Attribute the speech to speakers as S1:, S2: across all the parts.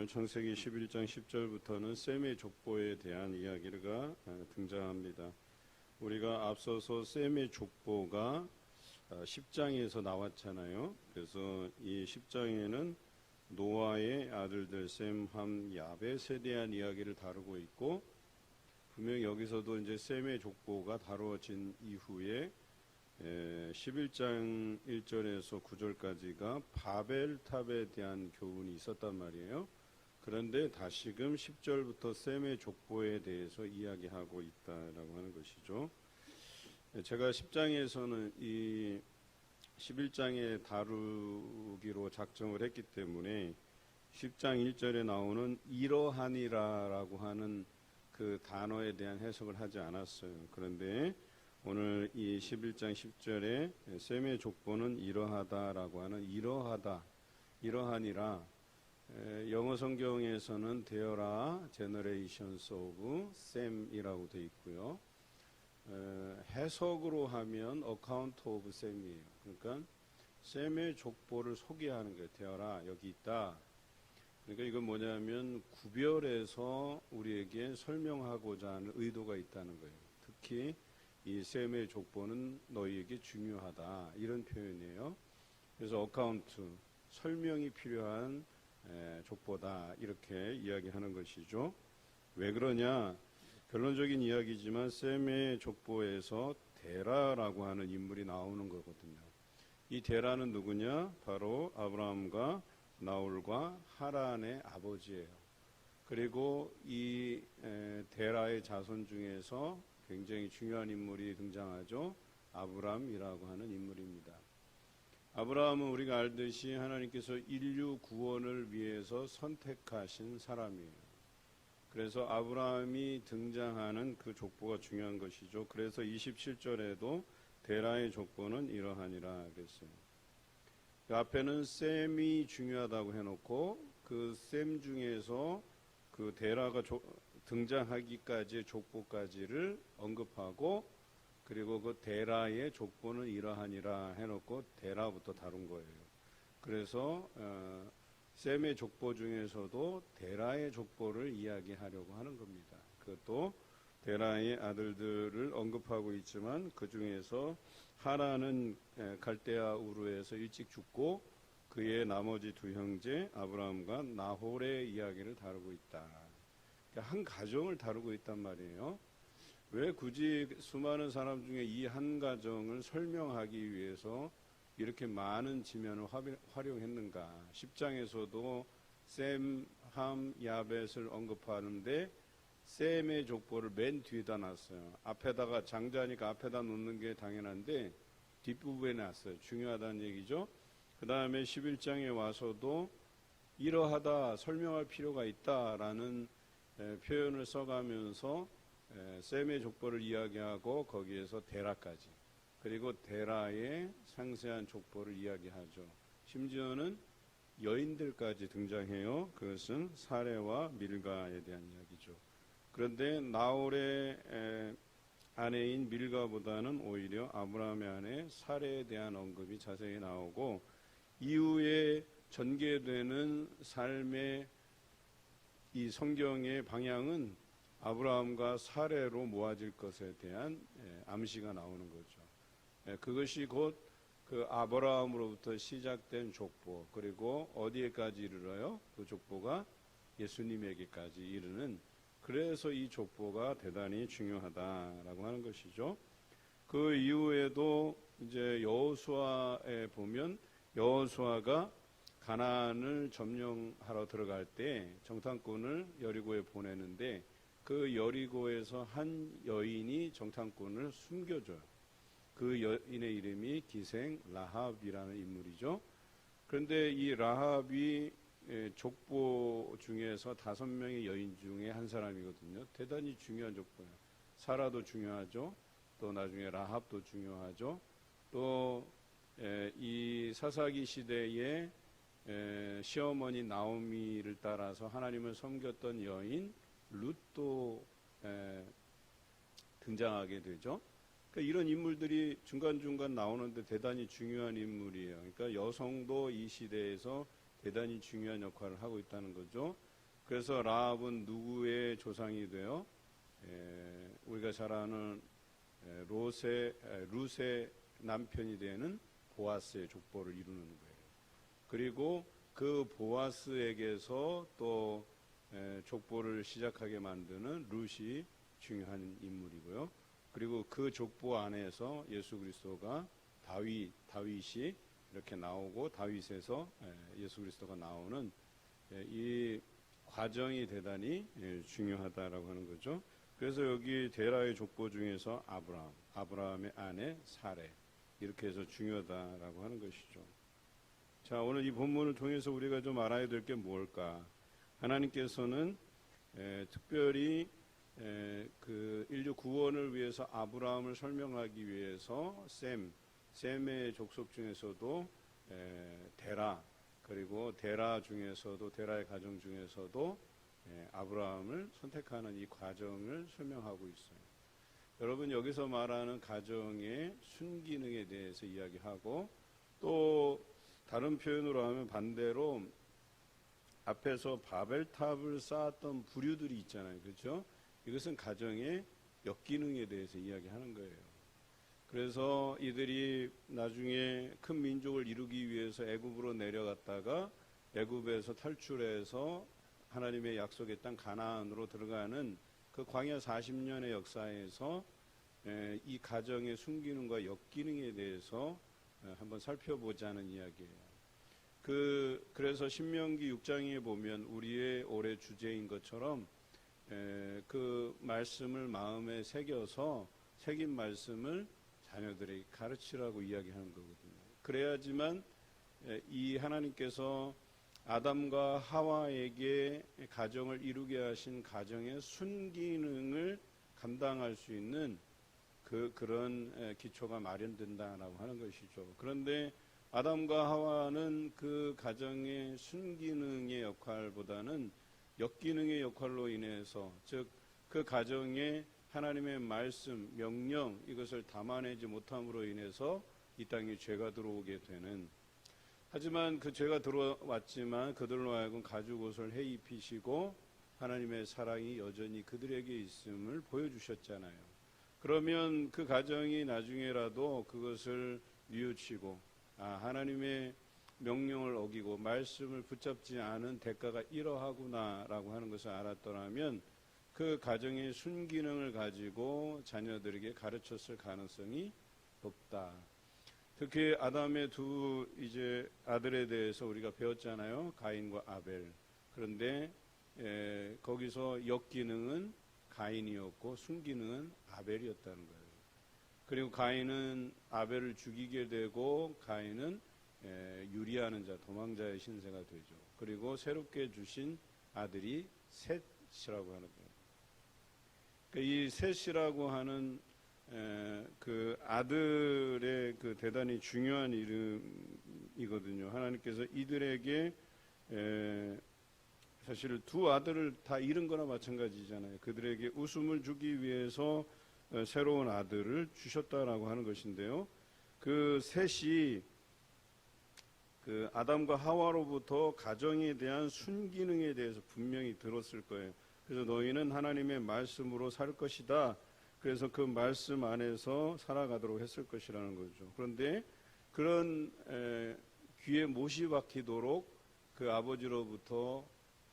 S1: 창세기 11장 10절부터는 셈의 족보에 대한 이야기가 등장합니다. 우리가 앞서서 셈의 족보가 10장에서 나왔잖아요. 그래서 이 10장에는 노아의 아들들 셈, 함, 야벳에 대한 이야기를 다루고 있고, 분명히 여기서도 이제 셈의 족보가 다루어진 이후에 11장 1절에서 9절까지가 바벨탑에 대한 교훈이 있었단 말이에요. 그런데 다시금 10절부터 셈의 족보에 대해서 이야기하고 있다라고 하는 것이죠. 제가 10장에서는 이 11장에 다루기로 작정을 했기 때문에 10장 1절에 나오는 이러하니라라고 하는 그 단어에 대한 해석을 하지 않았어요. 그런데 오늘 이 11장 10절에 셈의 족보는 이러하다라고 하는 이러하다, 이러하니라, 영어 성경에서는 되어라 generations of Sem이라고 되어 있고요. 해석으로 하면 account of Sem이에요. 그러니까 셈의 족보를 소개하는 거예요. 되어라, 여기 있다. 그러니까 이건 뭐냐면 구별해서 우리에게 설명하고자 하는 의도가 있다는 거예요. 특히 이 셈의 족보는 너희에게 중요하다, 이런 표현이에요. 그래서 어카운트, 설명이 필요한 족보다, 이렇게 이야기하는 것이죠. 왜 그러냐? 결론적인 이야기지만 셈의 족보에서 데라라고 하는 인물이 나오는 거거든요. 이 데라는 누구냐? 바로 아브라함과 나홀과 하란의 아버지예요. 그리고 이 데라의 자손 중에서 굉장히 중요한 인물이 등장하죠. 아브람이라고 하는 인물입니다. 아브라함은 우리가 알듯이 하나님께서 인류 구원을 위해서 선택하신 사람이에요. 그래서 아브라함이 등장하는 그 족보가 중요한 것이죠. 그래서 27절에도 데라의 족보는 이러하니라 그랬어요. 그 앞에는 셈이 중요하다고 해놓고 그 셈 중에서 그 데라가 등장하기까지의 족보까지를 언급하고, 그리고 그 데라의 족보는 이러하니라 해놓고 데라부터 다룬 거예요. 그래서 셈의 족보 중에서도 데라의 족보를 이야기하려고 하는 겁니다. 그것도 데라의 아들들을 언급하고 있지만 그 중에서 하란은 갈대아 우르에서 일찍 죽고 그의 나머지 두 형제 아브라함과 나홀의 이야기를 다루고 있다. 한 가정을 다루고 있단 말이에요. 왜 굳이 수많은 사람 중에 이 한 가정을 설명하기 위해서 이렇게 많은 지면을 활용했는가? 10장에서도 셈, 함, 야벳을 언급하는데 셈의 족보를 맨 뒤에다 놨어요. 앞에다가 장자니까 앞에다 놓는 게 당연한데 뒷부분에 놨어요. 중요하다는 얘기죠. 그 다음에 11장에 와서도 이러하다, 설명할 필요가 있다라는 표현을 써가면서 셈의 족보를 이야기하고 거기에서 데라까지, 그리고 데라의 상세한 족보를 이야기하죠. 심지어는 여인들까지 등장해요. 그것은 사레와 밀가에 대한 이야기죠. 그런데 나홀의 아내인 밀가보다는 오히려 아브라함의 아내 사레에 대한 언급이 자세히 나오고, 이후에 전개되는 삶의 이 성경의 방향은 아브라함과 사레로 모아질 것에 대한 암시가 나오는 거죠. 그것이 곧 그 아브라함으로부터 시작된 족보, 그리고 어디에까지 이르러요? 그 족보가 예수님에게까지 이르는, 그래서 이 족보가 대단히 중요하다라고 하는 것이죠. 그 이후에도 이제 여호수아에 보면 여호수아가 가나안을 점령하러 들어갈 때 정탐꾼을 여리고에 보내는데 그 여리고에서 한 여인이 정탐꾼을 숨겨줘요. 그 여인의 이름이 기생 라합이라는 인물이죠. 그런데 이 라합이 족보 중에서 5명의 여인 중에 한 사람이거든요. 대단히 중요한 족보예요. 사라도 중요하죠. 또 나중에 라합도 중요하죠. 또 이 사사기 시대에 시어머니 나오미를 따라서 하나님을 섬겼던 여인 룻도 등장하게 되죠. 그러니까 이런 인물들이 중간중간 나오는데 대단히 중요한 인물이에요. 그러니까 여성도 이 시대에서 대단히 중요한 역할을 하고 있다는 거죠. 그래서 라합은 누구의 조상이 되어 우리가 잘 아는 룻의 남편이 되는 보아스의 족보를 이루는 거예요. 그리고 그 보아스에게서 또 족보를 시작하게 만드는 룻이 중요한 인물이고요. 그리고 그 족보 안에서 예수 그리스도가 다윗이 이렇게 나오고 다윗에서 예수 그리스도가 나오는 이 과정이 대단히 중요하다라고 하는 거죠. 그래서 여기 데라의 족보 중에서 아브라함의 아내 사레 이렇게 해서 중요하다라고 하는 것이죠. 자, 오늘 이 본문을 통해서 우리가 좀 알아야 될 게 뭘까? 하나님께서는 특별히 그 인류 구원을 위해서 아브라함을 설명하기 위해서 셈의 족속 중에서도 데라, 그리고 데라의 가정 중에서도 아브라함을 선택하는 이 과정을 설명하고 있어요. 여러분, 여기서 말하는 가정의 순기능에 대해서 이야기하고, 또 다른 표현으로 하면 반대로 앞에서 바벨탑을 쌓았던 부류들이 있잖아요. 그렇죠? 이것은 가정의 역기능에 대해서 이야기하는 거예요. 그래서 이들이 나중에 큰 민족을 이루기 위해서 애굽으로 내려갔다가 애굽에서 탈출해서 하나님의 약속의 땅 가나안으로 들어가는 그 광야 40년의 역사에서 이 가정의 순기능과 역기능에 대해서 한번 살펴보자는 이야기예요. 그래서 신명기 6장에 보면 우리의 올해 주제인 것처럼 그 말씀을 마음에 새긴 말씀을 자녀들에게 가르치라고 이야기하는 거거든요. 그래야지만 이 하나님께서 아담과 하와에게 가정을 이루게 하신 가정의 순기능을 감당할 수 있는 그런 기초가 마련된다라고 하는 것이죠. 그런데 아담과 하와는 그 가정의 순기능의 역할보다는 역기능의 역할로 인해서, 즉 그 가정에 하나님의 말씀, 명령 이것을 담아내지 못함으로 인해서 이 땅에 죄가 들어오게 되는, 하지만 그 죄가 들어왔지만 그들로 하여금 가죽옷을 해 입히시고 하나님의 사랑이 여전히 그들에게 있음을 보여주셨잖아요. 그러면 그 가정이 나중에라도 그것을 뉘우치고 하나님의 명령을 어기고 말씀을 붙잡지 않은 대가가 이러하구나라고 하는 것을 알았더라면 그 가정의 순기능을 가지고 자녀들에게 가르쳤을 가능성이 높다. 특히 아담의 두 아들에 대해서 우리가 배웠잖아요. 가인과 아벨. 그런데 거기서 역기능은 가인이었고 순기능은 아벨이었다는 거예요. 그리고 가인은 아벨을 죽이게 되고 가인은 유리하는 자, 도망자의 신세가 되죠. 그리고 새롭게 주신 아들이 셋이라고 하는 거예요. 이 셋이라고 하는 그 아들의 그 대단히 중요한 이름이거든요. 하나님께서 이들에게 사실 두 아들을 다 잃은 거나 마찬가지잖아요. 그들에게 웃음을 주기 위해서 새로운 아들을 주셨다라고 하는 것인데요. 그 셋이 그 아담과 하와로부터 가정에 대한 순기능에 대해서 분명히 들었을 거예요. 그래서 너희는 하나님의 말씀으로 살 것이다. 그래서 그 말씀 안에서 살아가도록 했을 것이라는 거죠. 그런데 그런 귀에 못이 박히도록 그 아버지로부터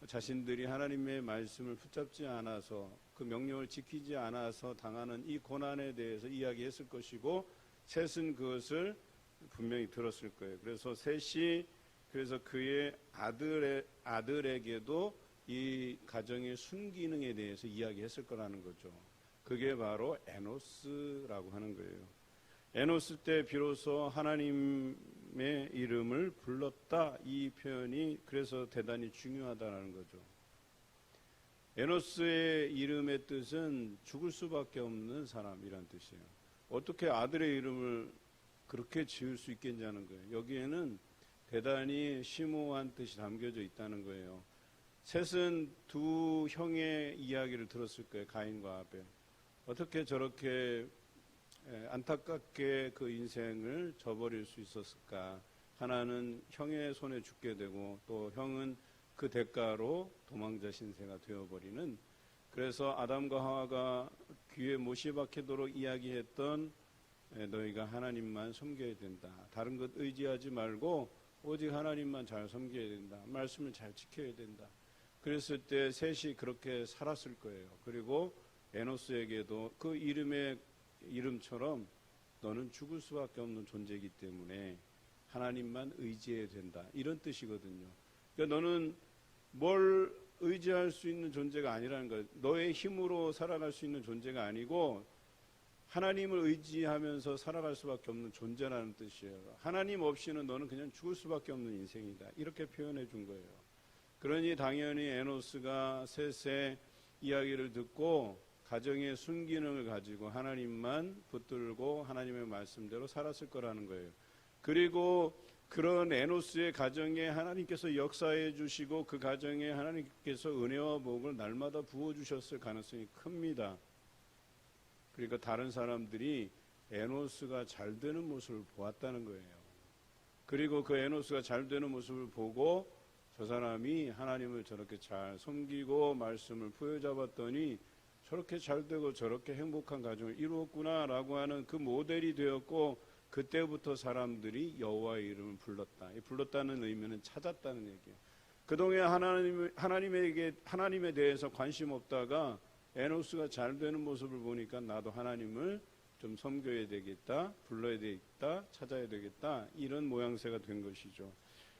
S1: 자신들이 하나님의 말씀을 붙잡지 않아서 그 명령을 지키지 않아서 당하는 이 고난에 대해서 이야기했을 것이고, 셋은 그것을 분명히 들었을 거예요. 그래서 셋이 그의 아들에게도 이 가정의 순기능에 대해서 이야기했을 거라는 거죠. 그게 바로 에노스라고 하는 거예요. 에노스 때 비로소 하나님의 이름을 불렀다. 이 표현이 그래서 대단히 중요하다는 거죠. 에노스의 이름의 뜻은 죽을 수밖에 없는 사람이란 뜻이에요. 어떻게 아들의 이름을 그렇게 지을 수 있겠냐는 거예요. 여기에는 대단히 심오한 뜻이 담겨져 있다는 거예요. 셋은 두 형의 이야기를 들었을 거예요. 가인과 아벨. 어떻게 저렇게 안타깝게 그 인생을 저버릴 수 있었을까? 하나는 형의 손에 죽게 되고 또 형은 그 대가로 도망자 신세가 되어버리는, 그래서 아담과 하와가 귀에 못이 박히도록 이야기했던 너희가 하나님만 섬겨야 된다. 다른 것 의지하지 말고 오직 하나님만 잘 섬겨야 된다. 말씀을 잘 지켜야 된다. 그랬을 때 셋이 그렇게 살았을 거예요. 그리고 에노스에게도 그 이름처럼 너는 죽을 수밖에 없는 존재이기 때문에 하나님만 의지해야 된다. 이런 뜻이거든요. 그러니까 너는 뭘 의지할 수 있는 존재가 아니라는 거예요. 너의 힘으로 살아갈 수 있는 존재가 아니고 하나님을 의지하면서 살아갈 수밖에 없는 존재라는 뜻이에요. 하나님 없이는 너는 그냥 죽을 수밖에 없는 인생이다. 이렇게 표현해 준 거예요. 그러니 당연히 에노스가 셋의 이야기를 듣고 가정의 순기능을 가지고 하나님만 붙들고 하나님의 말씀대로 살았을 거라는 거예요. 그리고 그런 에노스의 가정에 하나님께서 역사해 주시고 그 가정에 하나님께서 은혜와 복을 날마다 부어주셨을 가능성이 큽니다. 그러니까 다른 사람들이 에노스가 잘 되는 모습을 보았다는 거예요. 그리고 그 에노스가 잘 되는 모습을 보고 저 사람이 하나님을 저렇게 잘 섬기고 말씀을 부여잡았더니 저렇게 잘 되고 저렇게 행복한 가정을 이루었구나라고 하는 그 모델이 되었고, 그때부터 사람들이 여호와의 이름을 불렀다. 불렀다는 의미는 찾았다는 얘기예요. 그동안 하나님에 대해서 관심 없다가 에노스가 잘 되는 모습을 보니까 나도 하나님을 좀 섬겨야 되겠다, 불러야 되겠다, 찾아야 되겠다, 이런 모양새가 된 것이죠.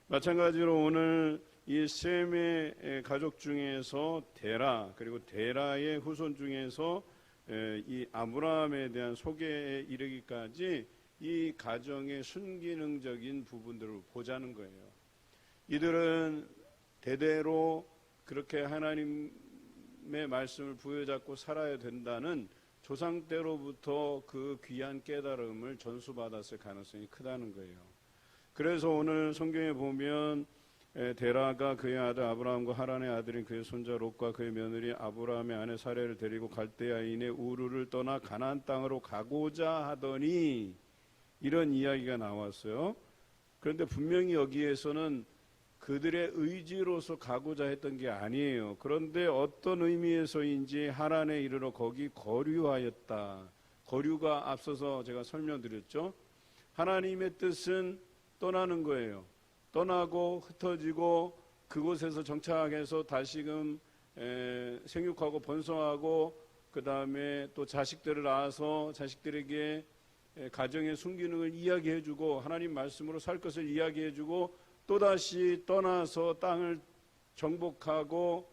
S1: 마찬가지로 오늘 이 셈의 가족 중에서 데라, 그리고 데라의 후손 중에서 이 아브라함에 대한 소개에 이르기까지 이 가정의 순기능적인 부분들을 보자는 거예요. 이들은 대대로 그렇게 하나님의 말씀을 부여잡고 살아야 된다는 조상 때로부터 그 귀한 깨달음을 전수받았을 가능성이 크다는 거예요. 그래서 오늘 성경에 보면 데라가 그의 아들 아브라함과 하란의 아들인 그의 손자 롯과 그의 며느리 아브라함의 아내 사레를 데리고 갈대아인의 우르를 떠나 가나안 땅으로 가고자 하더니, 이런 이야기가 나왔어요. 그런데 분명히 여기에서는 그들의 의지로서 가고자 했던 게 아니에요. 그런데 어떤 의미에서인지 하란에 이르러 거기 거류하였다. 거류가 앞서서 제가 설명드렸죠. 하나님의 뜻은 떠나는 거예요. 떠나고 흩어지고 그곳에서 정착해서 다시금 생육하고 번성하고 그 다음에 또 자식들을 낳아서 자식들에게 가정의 순기능을 이야기해주고 하나님 말씀으로 살 것을 이야기해주고 또다시 떠나서 땅을 정복하고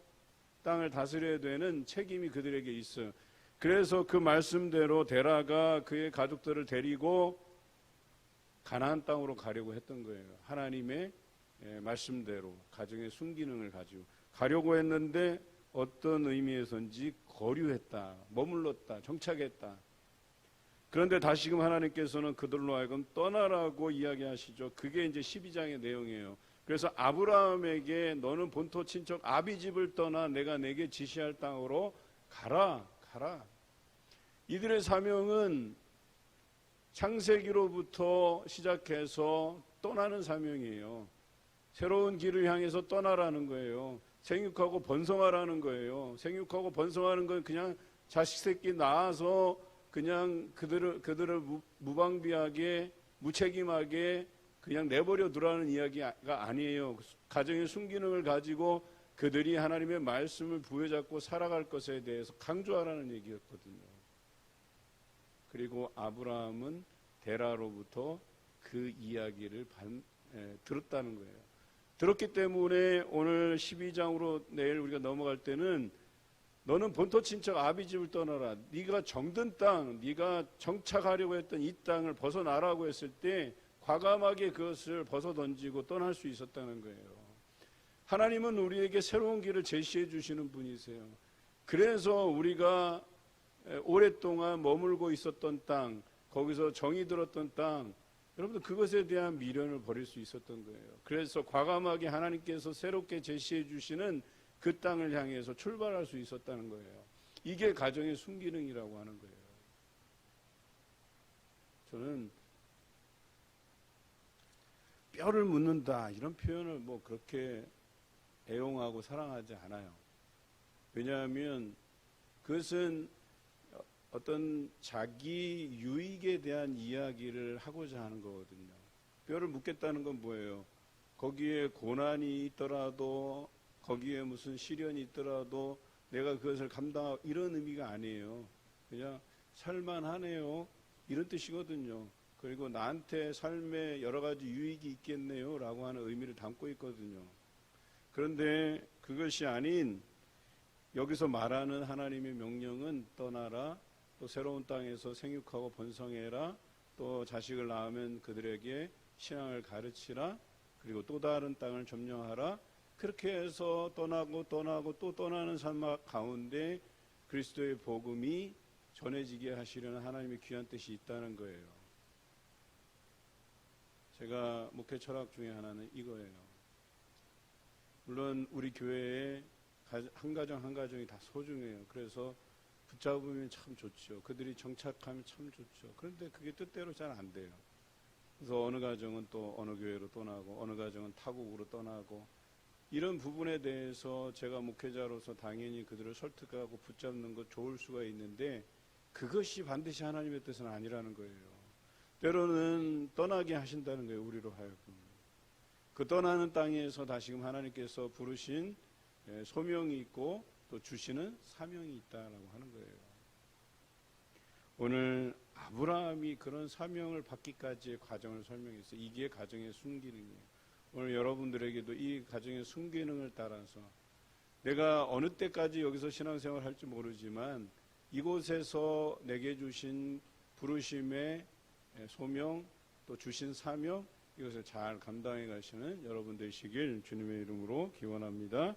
S1: 땅을 다스려야 되는 책임이 그들에게 있어요. 그래서 그 말씀대로 데라가 그의 가족들을 데리고 가나안 땅으로 가려고 했던 거예요. 하나님의 말씀대로 가정의 순기능을 가지고 가려고 했는데 어떤 의미에서인지 거류했다, 머물렀다, 정착했다. 그런데 다시금 하나님께서는 그들로 하여금 떠나라고 이야기하시죠. 그게 이제 12장의 내용이에요. 그래서 아브라함에게 너는 본토 친척 아비 집을 떠나 내가 내게 지시할 땅으로 가라. 이들의 사명은 창세기로부터 시작해서 떠나는 사명이에요. 새로운 길을 향해서 떠나라는 거예요. 생육하고 번성하라는 거예요. 생육하고 번성하는 건 그냥 자식 새끼 낳아서 그냥 그들을 무방비하게 무책임하게 그냥 내버려 두라는 이야기가 아니에요. 가정의 순기능을 가지고 그들이 하나님의 말씀을 부여잡고 살아갈 것에 대해서 강조하라는 얘기였거든요. 그리고 아브라함은 데라로부터 그 이야기를 들었다는 거예요. 들었기 때문에 오늘 12장으로 내일 우리가 넘어갈 때는 너는 본토 친척 아비 집을 떠나라. 네가 정든 땅, 네가 정착하려고 했던 이 땅을 벗어나라고 했을 때 과감하게 그것을 벗어던지고 떠날 수 있었다는 거예요. 하나님은 우리에게 새로운 길을 제시해 주시는 분이세요. 그래서 우리가 오랫동안 머물고 있었던 땅, 거기서 정이 들었던 땅, 여러분들 그것에 대한 미련을 버릴 수 있었던 거예요. 그래서 과감하게 하나님께서 새롭게 제시해 주시는 그 땅을 향해서 출발할 수 있었다는 거예요. 이게 가정의 순기능이라고 하는 거예요. 저는 뼈를 묻는다 이런 표현을 뭐 그렇게 애용하고 사랑하지 않아요. 왜냐하면 그것은 어떤 자기 유익에 대한 이야기를 하고자 하는 거거든요. 뼈를 묻겠다는 건 뭐예요? 거기에 고난이 있더라도, 거기에 무슨 시련이 있더라도 내가 그것을 감당하고, 이런 의미가 아니에요. 그냥 살만하네요, 이런 뜻이거든요. 그리고 나한테 삶에 여러 가지 유익이 있겠네요 라고 하는 의미를 담고 있거든요. 그런데 그것이 아닌 여기서 말하는 하나님의 명령은 떠나라, 또 새로운 땅에서 생육하고 번성해라, 또 자식을 낳으면 그들에게 신앙을 가르치라, 그리고 또 다른 땅을 점령하라. 그렇게 해서 떠나고 또 떠나는 삶 가운데 그리스도의 복음이 전해지게 하시려는 하나님의 귀한 뜻이 있다는 거예요. 제가 목회 철학 중에 하나는 이거예요. 물론 우리 교회에 한 가정 한 가정이 다 소중해요. 그래서 붙잡으면 참 좋죠. 그들이 정착하면 참 좋죠. 그런데 그게 뜻대로 잘 안 돼요. 그래서 어느 가정은 또 어느 교회로 떠나고, 어느 가정은 타국으로 떠나고, 이런 부분에 대해서 제가 목회자로서 당연히 그들을 설득하고 붙잡는 것 좋을 수가 있는데, 그것이 반드시 하나님의 뜻은 아니라는 거예요. 때로는 떠나게 하신다는 거예요, 우리로 하여금. 그 떠나는 땅에서 다시금 하나님께서 부르신 소명이 있고 또 주시는 사명이 있다라고 하는 거예요. 오늘 아브라함이 그런 사명을 받기까지의 과정을 설명했어요. 이게 가정의 순기능이에요. 오늘 여러분들에게도 이 가정의 순기능을 따라서 내가 어느 때까지 여기서 신앙생활을 할지 모르지만 이곳에서 내게 주신 부르심의 소명, 또 주신 사명, 이것을 잘 감당해 가시는 여러분 되시길 주님의 이름으로 기원합니다.